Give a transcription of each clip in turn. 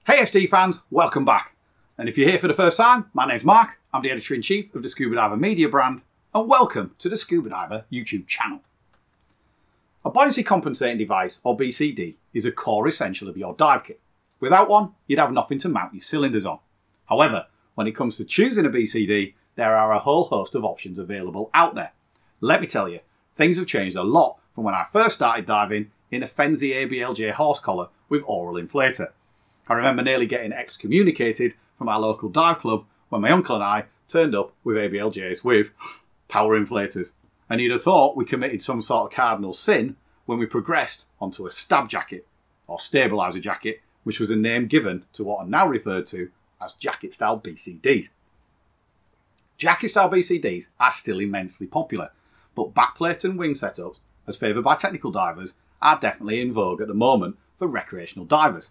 Hey SD fans, welcome back. And if you're here for the first time, my name's Mark, I'm the Editor-in-Chief of the Scuba Diver Media brand, and welcome to the Scuba Diver YouTube channel. A buoyancy compensating device, or BCD, is a core essential of your dive kit. Without one, you'd have nothing to mount your cylinders on. However, when it comes to choosing a BCD, there are a whole host of options available out there. Let me tell you, things have changed a lot from when I first started diving in a Fenzi ABLJ horse collar with oral inflator. I remember nearly getting excommunicated from our local dive club when my uncle and I turned up with ABLJs with power inflators. And you'd have thought we committed some sort of cardinal sin when we progressed onto a stab jacket, or stabiliser jacket, which was a name given to what are now referred to as jacket style BCDs. Jacket style BCDs are still immensely popular, but backplate and wing setups, as favoured by technical divers, are definitely in vogue at the moment for recreational divers.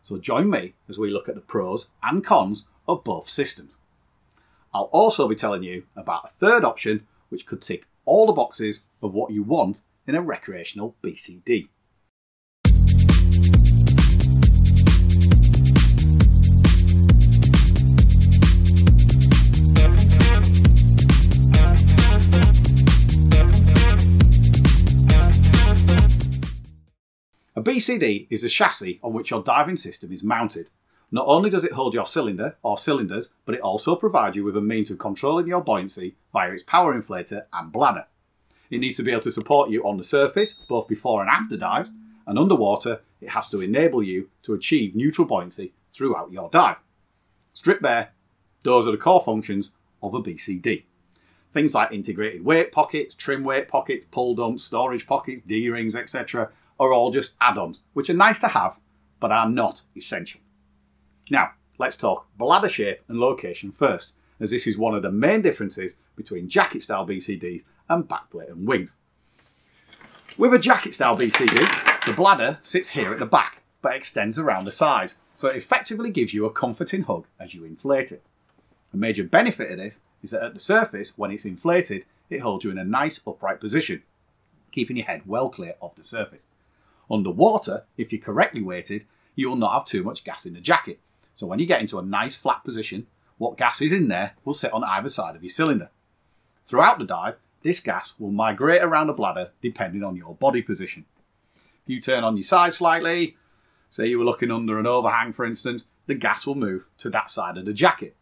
So join me as we look at the pros and cons of both systems. I'll also be telling you about a third option which could tick all the boxes of what you want in a recreational BCD. A BCD is a chassis on which your diving system is mounted. Not only does it hold your cylinder or cylinders, but it also provides you with a means of controlling your buoyancy via its power inflator and bladder. It needs to be able to support you on the surface, both before and after dives, and underwater it has to enable you to achieve neutral buoyancy throughout your dive. Stripped bare, those are the core functions of a BCD. Things like integrated weight pockets, trim weight pockets, pull dumps, storage pockets, D-rings, etc. are all just add-ons, which are nice to have, but are not essential. Now, let's talk bladder shape and location first, as this is one of the main differences between jacket style BCDs and backplate and wings. With a jacket style BCD, the bladder sits here at the back, but extends around the sides, so it effectively gives you a comforting hug as you inflate it. A major benefit of this is that at the surface, when it's inflated, it holds you in a nice upright position, keeping your head well clear of the surface. Underwater, if you're correctly weighted, you will not have too much gas in the jacket. So when you get into a nice flat position, what gas is in there will sit on either side of your cylinder. Throughout the dive, this gas will migrate around the bladder depending on your body position. If you turn on your side slightly, say you were looking under an overhang for instance, the gas will move to that side of the jacket.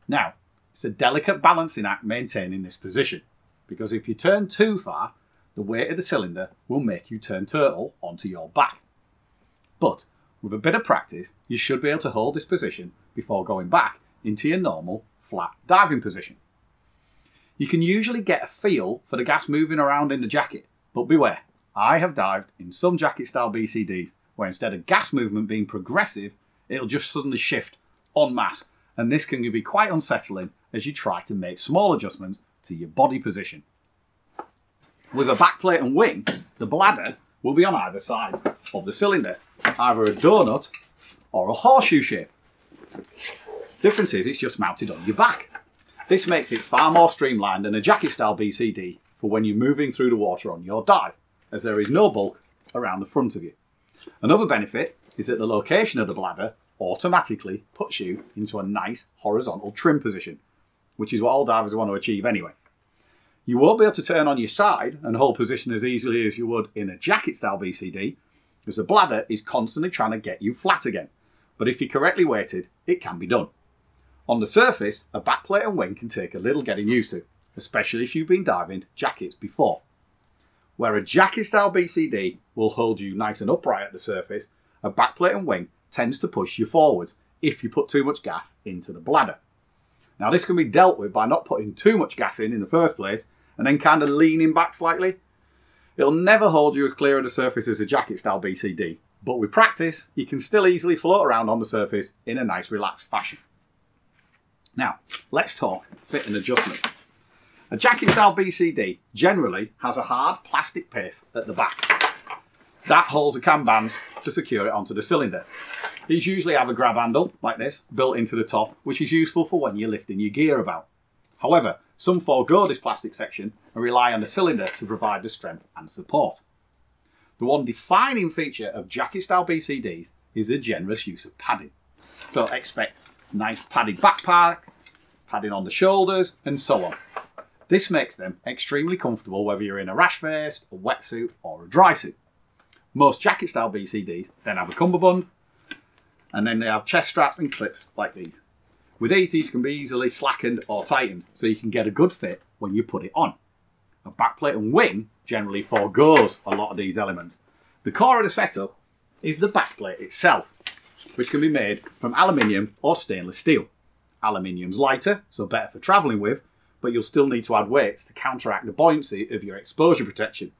Now, it's a delicate balancing act maintaining this position, because if you turn too far, the weight of the cylinder will make you turn turtle onto your back. But with a bit of practice, you should be able to hold this position before going back into your normal flat diving position. You can usually get a feel for the gas moving around in the jacket, but beware, I have dived in some jacket style BCDs where instead of gas movement being progressive, it'll just suddenly shift en masse, and this can be quite unsettling as you try to make small adjustments to your body position. With a backplate and wing, the bladder will be on either side of the cylinder, either a donut or a horseshoe shape. Difference is it's just mounted on your back. This makes it far more streamlined than a jacket style BCD for when you're moving through the water on your dive, as there is no bulk around the front of you. Another benefit is that the location of the bladder automatically puts you into a nice horizontal trim position, which is what all divers want to achieve anyway. You won't be able to turn on your side and hold position as easily as you would in a jacket style BCD, as the bladder is constantly trying to get you flat again. But if you're correctly weighted, it can be done. On the surface, a backplate and wing can take a little getting used to, especially if you've been diving jackets before. Where a jacket style BCD will hold you nice and upright at the surface, a backplate and wing tends to push you forwards if you put too much gas into the bladder. Now this can be dealt with by not putting too much gas in the first place and then kind of leaning back slightly. It'll never hold you as clear of the surface as a jacket style BCD, but with practice you can still easily float around on the surface in a nice relaxed fashion. Now let's talk fit and adjustment. A jacket style BCD generally has a hard plastic piece at the back. That holds the cam bands to secure it onto the cylinder. These usually have a grab handle, like this, built into the top, which is useful for when you're lifting your gear about. However, some forego this plastic section and rely on the cylinder to provide the strength and support. The one defining feature of jacket style BCDs is the generous use of padding. So expect nice padded backpack, padding on the shoulders, and so on. This makes them extremely comfortable whether you're in a rash vest, a wetsuit, or a dry suit. Most jacket style BCDs then have a cummerbund, and then they have chest straps and clips like these. With these can be easily slackened or tightened, so you can get a good fit when you put it on. A backplate and wing generally forgoes a lot of these elements. The core of the setup is the backplate itself, which can be made from aluminium or stainless steel. Aluminium's lighter, so better for travelling with, but you'll still need to add weights to counteract the buoyancy of your exposure protection.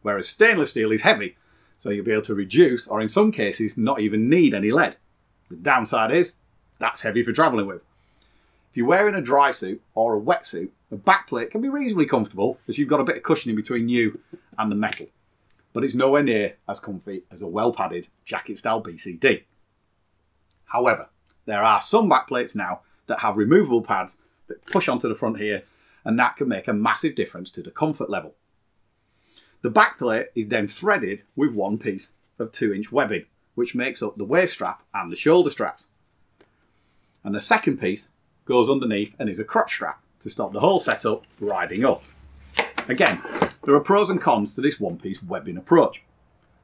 Whereas stainless steel is heavy, so you'll be able to reduce, or in some cases, not even need any lead. The downside is, that's heavy for travelling with. If you're wearing a dry suit or a wetsuit, a backplate can be reasonably comfortable as you've got a bit of cushioning between you and the metal. But it's nowhere near as comfy as a well-padded jacket style BCD. However, there are some backplates now that have removable pads that push onto the front here, and that can make a massive difference to the comfort level. The backplate is then threaded with one piece of 2-inch webbing, which makes up the waist strap and the shoulder straps. And the second piece goes underneath and is a crotch strap to stop the whole setup riding up. Again, there are pros and cons to this one-piece webbing approach.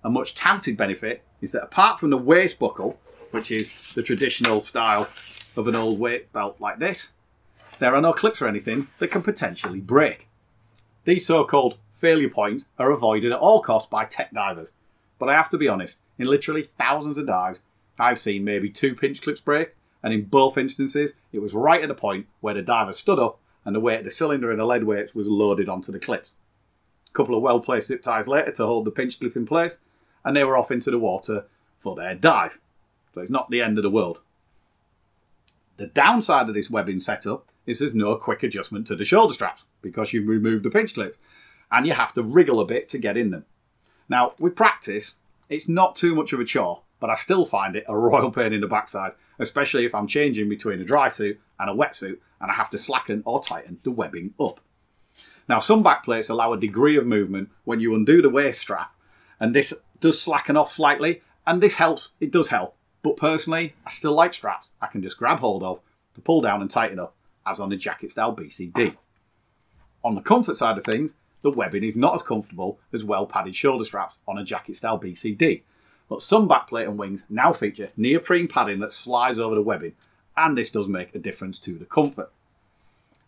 A much touted benefit is that apart from the waist buckle, which is the traditional style of an old weight belt like this, there are no clips or anything that can potentially break. These so-called failure points are avoided at all costs by tech divers, but I have to be honest, in literally thousands of dives, I've seen maybe 2 pinch clips break, and in both instances, it was right at the point where the diver stood up and the weight of the cylinder and the lead weights was loaded onto the clips. A couple of well-placed zip ties later to hold the pinch clip in place, and they were off into the water for their dive. So it's not the end of the world. The downside of this webbing setup is there's no quick adjustment to the shoulder straps because you've removed the pinch clips, and you have to wriggle a bit to get in them. Now, with practice, it's not too much of a chore, but I still find it a royal pain in the backside, especially if I'm changing between a dry suit and a wetsuit and I have to slacken or tighten the webbing up. Now, some backplates allow a degree of movement when you undo the waist strap, and this does slacken off slightly, and this helps, it does help. But personally, I still like straps I can just grab hold of to pull down and tighten up, as on the jacket style BCD. On the comfort side of things, the webbing is not as comfortable as well-padded shoulder straps on a jacket style BCD, but some backplate and wings now feature neoprene padding that slides over the webbing, and this does make a difference to the comfort.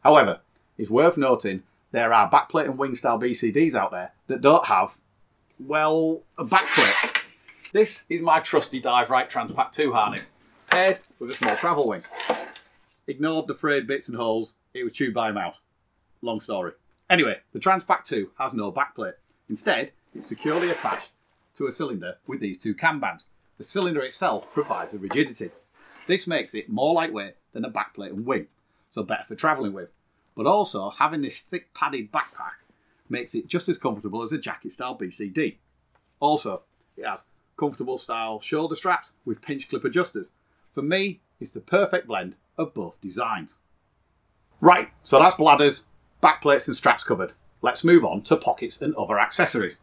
However, it's worth noting there are backplate and wing style BCDs out there that don't have, well, a backplate. This is my trusty Dive Right Transpac 2 harness, paired with a small travel wing. Ignored the frayed bits and holes, it was chewed by a mouse. Long story. Anyway, the Transpac 2 has no backplate. Instead, it's securely attached to a cylinder with these 2 cam bands. The cylinder itself provides the rigidity. This makes it more lightweight than a backplate and wing, so better for travelling with. But also, having this thick padded backpack makes it just as comfortable as a jacket style BCD. Also, it has comfortable style shoulder straps with pinch clip adjusters. For me, it's the perfect blend of both designs. Right, so that's bladders, backplates and straps covered. Let's move on to pockets and other accessories.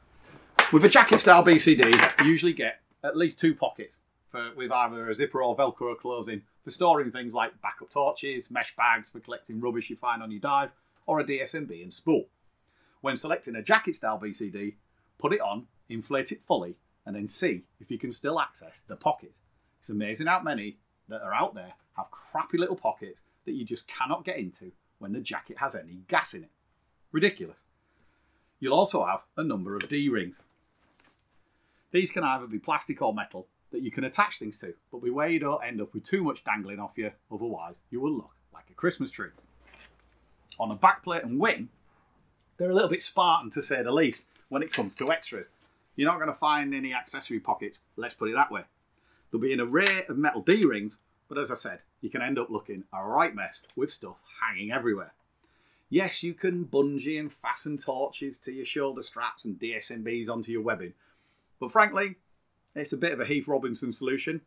With a jacket style BCD, you usually get at least 2 pockets with either a zipper or Velcro closing for storing things like backup torches, mesh bags for collecting rubbish you find on your dive, or a DSMB and spool. When selecting a jacket style BCD, put it on, inflate it fully, and then see if you can still access the pocket. It's amazing how many that are out there have crappy little pockets that you just cannot get into when the jacket has any gas in it. Ridiculous. You'll also have a number of D-rings. These can either be plastic or metal that you can attach things to, but beware you don't end up with too much dangling off you, otherwise you will look like a Christmas tree. On a backplate and wing, they're a little bit Spartan to say the least when it comes to extras. You're not going to find any accessory pockets, let's put it that way. There'll be an array of metal D-rings, but as I said, you can end up looking a right mess with stuff hanging everywhere. Yes, you can bungee and fasten torches to your shoulder straps and DSMBs onto your webbing, but frankly, it's a bit of a Heath Robinson solution.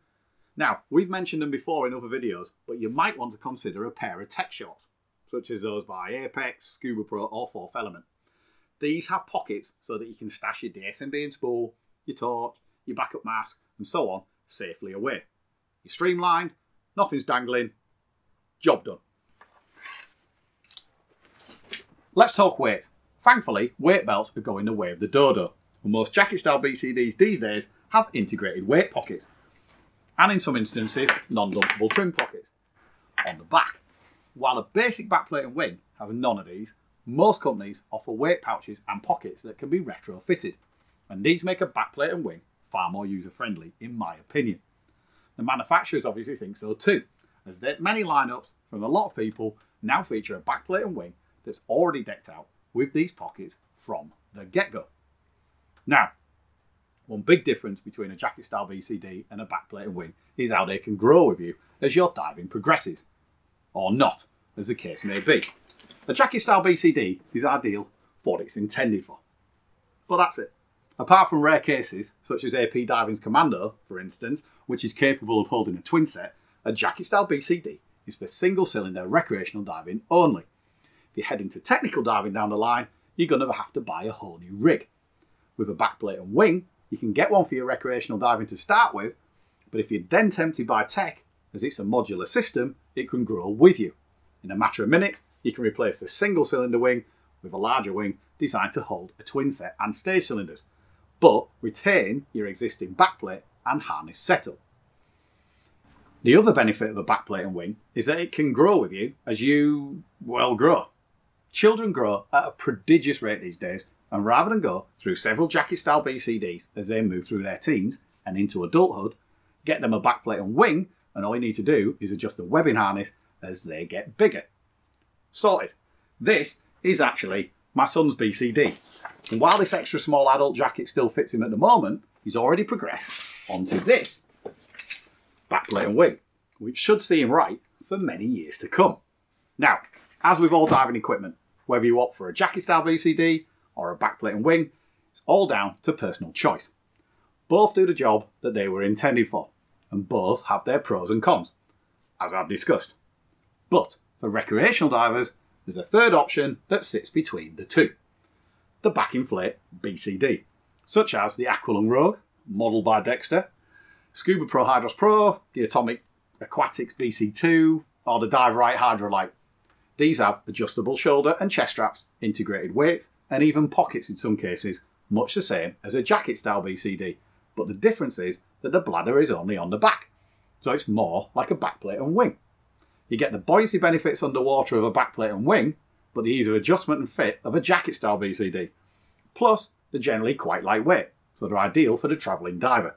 Now, we've mentioned them before in other videos, but you might want to consider a pair of tech shorts, such as those by Apex, Scuba Pro or Fourth Element. These have pockets so that you can stash your DSMB and spool, your torch, your backup mask and so on safely away. You're streamlined nothing's dangling, job done. Let's talk weight. Thankfully, weight belts are going the way of the dodo, and most jacket style BCDs these days have integrated weight pockets, and in some instances, non-dumpable trim pockets on the back. While a basic backplate and wing has none of these, most companies offer weight pouches and pockets that can be retrofitted, and these make a backplate and wing far more user-friendly in my opinion. The manufacturers obviously think so too, as many lineups from a lot of people now feature a backplate and wing that's already decked out with these pockets from the get-go. Now, one big difference between a jacket style BCD and a backplate and wing is how they can grow with you as your diving progresses, or not, as the case may be. A jacket style BCD is ideal for what it's intended for, but that's it. Apart from rare cases, such as AP Diving's Commando, for instance, which is capable of holding a twin set, a jacket style BCD is for single cylinder recreational diving only. If you're heading to technical diving down the line, you're going to have to buy a whole new rig. With a backplate and wing, you can get one for your recreational diving to start with, but if you're then tempted by tech, as it's a modular system, it can grow with you. In a matter of minutes, you can replace the single cylinder wing with a larger wing designed to hold a twin set and stage cylinders, but retain your existing backplate and harness setup. The other benefit of a backplate and wing is that it can grow with you as you, well, grow. Children grow at a prodigious rate these days, and rather than go through several jacket style BCDs as they move through their teens and into adulthood, get them a backplate and wing, and all you need to do is adjust the webbing harness as they get bigger. Sorted. This is actually my son's BCD. And while this extra small adult jacket still fits him at the moment, he's already progressed onto this backplate and wing, which should see him right for many years to come. Now, as with all diving equipment, whether you opt for a jacket style BCD or a backplate and wing, it's all down to personal choice. Both do the job that they were intended for, and both have their pros and cons, as I've discussed. But for recreational divers, there's a third option that sits between the two. The back inflate BCD, such as the Aqualung Rogue, modelled by Dexter, Scuba Pro Hydros Pro, the Atomic Aquatics BC2, or the Dive Right Hydrolite. These have adjustable shoulder and chest straps, integrated weights, and even pockets in some cases, much the same as a jacket style BCD, but the difference is that the bladder is only on the back, so it's more like a backplate and wing. You get the buoyancy benefits underwater of a backplate and wing, but the ease of adjustment and fit of a jacket style BCD. Plus, they're generally quite lightweight, so they're ideal for the travelling diver.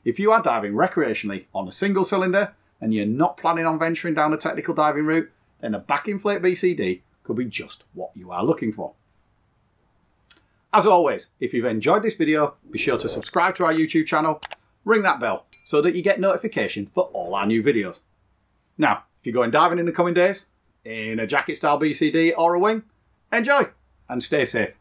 If you are diving recreationally on a single cylinder and you're not planning on venturing down a technical diving route, then a back inflate BCD could be just what you are looking for. As always, if you've enjoyed this video, be sure to subscribe to our YouTube channel, ring that bell so that you get notification for all our new videos. Now, if you're going diving in the coming days, in a jacket style BCD or a wing, enjoy and stay safe.